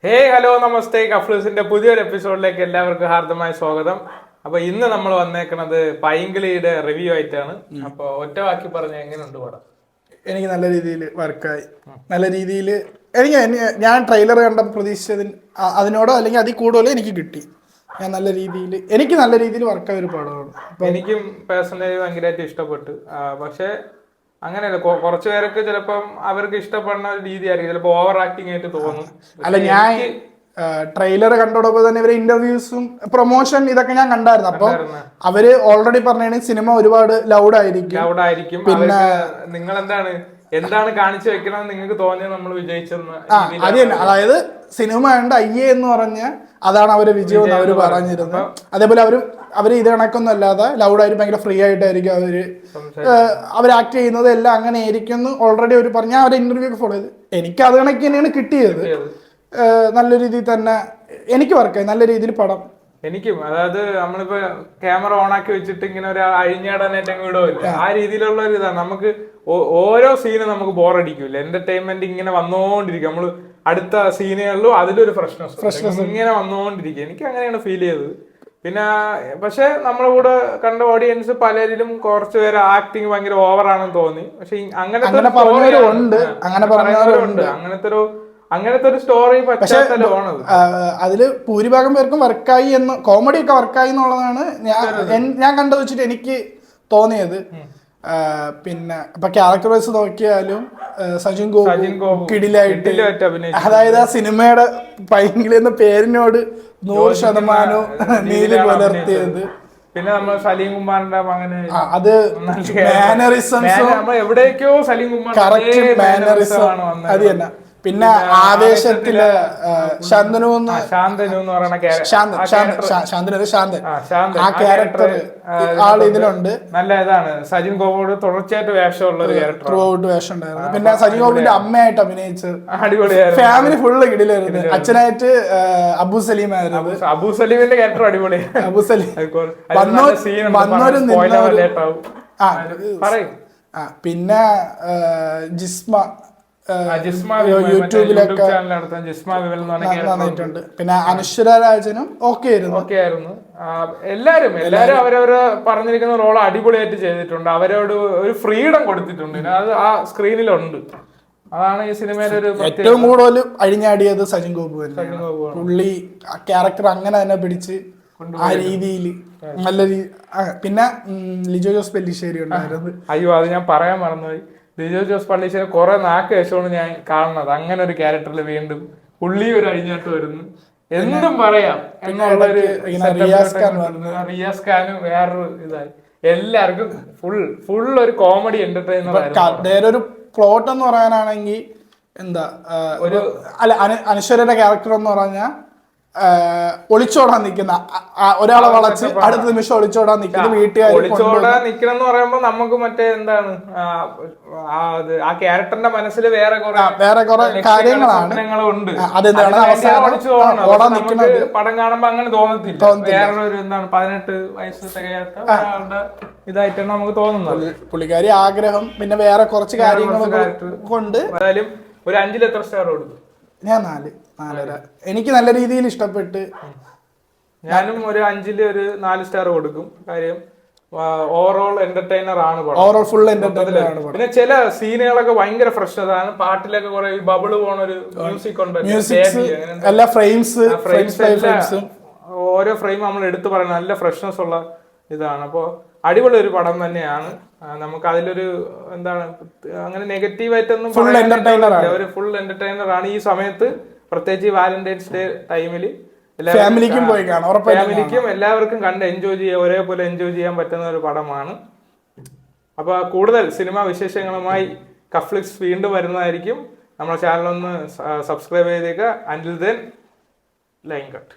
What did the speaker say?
Hello നമസ്തേ. കഫ്ലൂസിന്റെ പുതിയൊരു എപ്പിസോഡിലേക്ക് എല്ലാവർക്കും ഹാർദമായ സ്വാഗതം. അപ്പൊ ഇന്ന് നമ്മൾ വന്നേക്കുന്നത് പൈങ്കിളിയുടെ റിവ്യൂ ആയിട്ടാണ്. അപ്പൊ ഒറ്റ വാക്കി പറഞ്ഞ എങ്ങനെയുണ്ട് പടം? എനിക്ക് നല്ല രീതിയിൽ വർക്കായി. നല്ല രീതിയിൽ ഞാൻ ട്രെയിലർ കണ്ട പ്രതീക്ഷിച്ചതിന് അതിനോടോ അല്ലെങ്കിൽ അതിൽ കൂടുതലോ എനിക്ക് കിട്ടി. എനിക്ക് നല്ല രീതിയിൽ വർക്കായ ഒരു പടമാണ്. എനിക്കും പേഴ്സണലി ഭയങ്കരമായിട്ട് ഇഷ്ടപ്പെട്ടു. പക്ഷെ അങ്ങനെയല്ല, കുറച്ചു പേർക്ക് ചിലപ്പം അവർക്ക് ഇഷ്ടപ്പെടുന്ന രീതി ആയിരിക്കും, ചിലപ്പോ ഓവർ ആക്ടിങ് ആയിട്ട് തോന്നും. അല്ല, ഞാൻ ട്രെയിലർ കണ്ടോടൊപ്പം തന്നെ ഇവരെ ഇന്റർവ്യൂസും പ്രൊമോഷൻ ഇതൊക്കെ ഞാൻ കണ്ടായിരുന്നു. അപ്പൊ അവര് ഓൾറെഡി പറഞ്ഞാണ് സിനിമ ഒരുപാട് ലൗഡ് ആയിരിക്കും. പിന്നെ നിങ്ങൾ എന്താണ് കാണിച്ചു വെക്കണം നിങ്ങൾക്ക് തോന്നിയത് നമ്മൾ വിജയിച്ചെന്ന്. അത് തന്നെ, അതായത് സിനിമ കണ്ട് അയ്യേ എന്ന് പറഞ്ഞ അതാണ് അവരെ വിജയം എന്ന് അവര് പറഞ്ഞിരുന്നത്. അതേപോലെ അവര് ഇത് കണക്കൊന്നും അല്ലാതെ ലൗഡായിട്ട് ഭയങ്കര ഫ്രീ ആയിട്ടായിരിക്കും അവർ ആക്ട് ചെയ്യുന്നത്. എല്ലാം അങ്ങനെ ആയിരിക്കും ഓൾറെഡി അവർ പറഞ്ഞ അവരെ ഇന്റർവ്യൂ ഒക്കെ ഫോളോ ചെയ്ത് എനിക്ക് അത് കണക്ക് തന്നെയാണ് കിട്ടിയത്. നല്ല രീതിയിൽ തന്നെ എനിക്ക് വർക്കായി, നല്ല രീതിയിൽ പടം. എനിക്കും, അതായത് നമ്മളിപ്പോ ക്യാമറ ഓൺ ആക്കി വെച്ചിട്ട് ഇങ്ങനെ ഒരു അഴിഞ്ഞാടാനായിട്ട് അങ്ങ് വിടുമില്ല, ആ രീതിയിലുള്ള ഒരു ഇതാണ്. നമുക്ക് ഓരോ സീനും നമുക്ക് ബോറടിക്കൂല, എന്റർടൈൻമെന്റ് ഇങ്ങനെ വന്നോണ്ടിരിക്കും. നമ്മള് അടുത്ത സീനുകളിലും അതിലൊരു ഫ്രഷ്നസ് ഇങ്ങനെ വന്നോണ്ടിരിക്കും. എനിക്ക് അങ്ങനെയാണ് ഫീൽ ചെയ്തത്. പിന്നെ പക്ഷെ നമ്മളെ കൂടെ കണ്ട ഓഡിയൻസ് പലരിലും കുറച്ചു പേര് ആക്ടിങ് ഭയങ്കര ഓവറാണെന്ന് തോന്നി. പക്ഷെ അങ്ങനത്തെ ഒരു സ്റ്റോറി പശ്ചാത്തലമാണ് അതില് ഭൂരിഭാഗം പേർക്കും വർക്കായി എന്ന്, കോമഡി ഒക്കെ വർക്കായി എന്നുള്ളതാണ് ഞാൻ കണ്ടു വെച്ചിട്ട് എനിക്ക് തോന്നിയത്. പിന്നെ ഇപ്പൊ ക്യാരക്ടർ വൈസ് നോക്കിയാലും സജിൻ ഗോപു കിടിലായിട്ട്, അതായത് ആ സിനിമയുടെ പൈങ്കിളി എന്ന പേരിനോട് 100% നീതി പുലർത്തിയത്. പിന്നെ നമ്മൾ സലീം കുമാറിന്റെ അങ്ങനെ അത് മാനറിസംസും എവിടേക്കോ സലീം കുമാർ കറക്റ്റ് മാനറിസം അത് തന്നെ. പിന്നെ ആവേശത്തില് ശാന്തനു എന്ന് ശാന്തൻ ആ ക്യാരക്ടർ ആൾ ഇതിലുണ്ട്. നല്ല ഇതാണ്. സജിൻ ഗോപോട് തുടർച്ചയായിട്ട് വേഷമുള്ള ഒരു ക്യാരക്ടർ, വേഷം ഉണ്ടായിരുന്നു. പിന്നെ സജിൻ ഗോപിന്റെ അമ്മയായിട്ട് അഭിനയിച്ച് അടിപൊളിയായിരുന്നു. ഫാമിലി ഫുള്ള് കിടിലായിരുന്നു. അച്ഛനായിട്ട് അബു സലീം ആയിരുന്നു. അബു സലീമിന്റെ ക്യാരക്ടർ അടിപൊളിയാണ്. അബു സലീം പിന്നെ യൂട്യൂബിലൊക്കെ നന്നായിട്ടുണ്ട്. പിന്നെ അനശ്വര രാജനും ഓക്കെ ആയിരുന്നു. എല്ലാരും അവരവര് പറഞ്ഞിരിക്കുന്ന റോൾ അടിപൊളിയായിട്ട് ചെയ്തിട്ടുണ്ട്. അവരോട് ഒരു ഫ്രീഡം കൊടുത്തിട്ടുണ്ട്, അത് ആ സ്ക്രീനിലുണ്ട്. അതാണ് ഈ സിനിമയിലെ ഒരു ഏറ്റവും കൂടുതൽ അഴിഞ്ഞാടിയത് സജിൻ ഗോപു. പുള്ളി ക്യാരക്ടർ അങ്ങനെ തന്നെ പിടിച്ച് ആ രീതിയിൽ നല്ല പിന്നെ ലിജോ ജോസ് പെല്ലിശ്ശേരി ഉണ്ടായിരുന്നു. അയ്യോ, അത് ഞാൻ പറയാൻ മറന്നുപോയി. ലിജോ ജോസ് പള്ളിശ്ശേരി കുറെ നാക്ക് ശേഷമാണ് ഞാൻ കാണുന്നത്. അങ്ങനെ ഒരു ക്യാരക്ടറിൽ വീണ്ടും പുള്ളി ഒരു അഴിഞ്ഞാട്ട് വരുന്നു, എന്തും പറയാം എന്നുള്ളൊരു റിയാസ് ഖാനും വേറൊരു ഇതായി. എല്ലാവർക്കും ഫുൾ ഒരു കോമഡി എന്റർടൈനർ ആയിരുന്നു. വേറൊരു പ്ലോട്ട് എന്ന് പറയാനാണെങ്കിൽ ഒരു അനശ്വരയുടെ ക്യാരക്ടർ എന്ന് പറഞ്ഞാൽ ഒളിച്ചോടാൻ നിൽക്കുന്ന ഒരാളെ വളച്ച് അടുത്ത നിമിഷം ഒളിച്ചോടാൻ നിൽക്കുന്ന വീട്ടുകാർ. ഒളിച്ചോടാൻ നിൽക്കണം നമുക്ക് ആ ക്യാരക്ടറിന്റെ മനസ്സിൽ വേറെ കുറെ കാര്യങ്ങളുണ്ട്. പടം കാണുമ്പോ അങ്ങനെ തോന്നത്തില്ല. വേറൊരു 18 വയസ്സ് തികയാത്ത ഒരാളുടെ ഇതായിട്ടാണ് നമുക്ക് തോന്നുന്നത്. പുള്ളിക്കാരി ആഗ്രഹം പിന്നെ വേറെ കുറച്ച് കാര്യങ്ങൾ കൊണ്ട് എന്തായാലും ഒരു 5-ൽ എത്ര സ്റ്റാർ കൊടുക്കും? ഞാൻ 4.5. എനിക്ക് നല്ല രീതിയിൽ ഇഷ്ടപ്പെട്ട്. ഞാനും ഒരു 5-ൽ ഒരു 4 സ്റ്റാർ കൊടുക്കും. കാര്യം ഓവറോൾ എന്റർടൈനർ ആണ്. ഓവറോൾ ഫുൾ എന്റർടൈനർ ആണ്. പിന്നെ ചില സീനുകളൊക്കെ ഭയങ്കര ഫ്രഷ് ആണ്. പാട്ടിലൊക്കെ കുറെ ബബിള് പോണ ഒരു മ്യൂസിക് ഉണ്ട്. എല്ലാ ഫ്രെയിംസ് ഓരോ ഫ്രെയിം നമ്മൾ എടുത്തു പറയുന്നത് നല്ല ഫ്രഷ്നെസ് ഉള്ള ഇതാണ്. അപ്പോൾ അടിപൊളി ഒരു പടം തന്നെയാണ്. നമുക്ക് അതിലൊരു അങ്ങനെ നെഗറ്റീവായിട്ടൊന്നും ഒരു ഫുൾ എന്റർടൈനർ ആണ്. ഈ സമയത്ത് പ്രത്യേകിച്ച് വാലന്റൈൻസ് ഡേ ടൈമില് ഫാമിലിക്കും എല്ലാവർക്കും കണ്ട് എൻജോയ് ചെയ്യാൻ, ഒരേപോലെ എൻജോയ് ചെയ്യാൻ പറ്റുന്ന ഒരു പടമാണ്. അപ്പൊ കൂടുതൽ സിനിമാ വിശേഷങ്ങളുമായി കഫ്ലിക്സ് വീണ്ടും വരുന്നതായിരിക്കും. നമ്മുടെ ചാനൽ ഒന്ന് സബ്സ്ക്രൈബ് ചെയ്തേക്കുക. അൻറ്റിൽ ദെൻ ലൈൻ കട്ട്.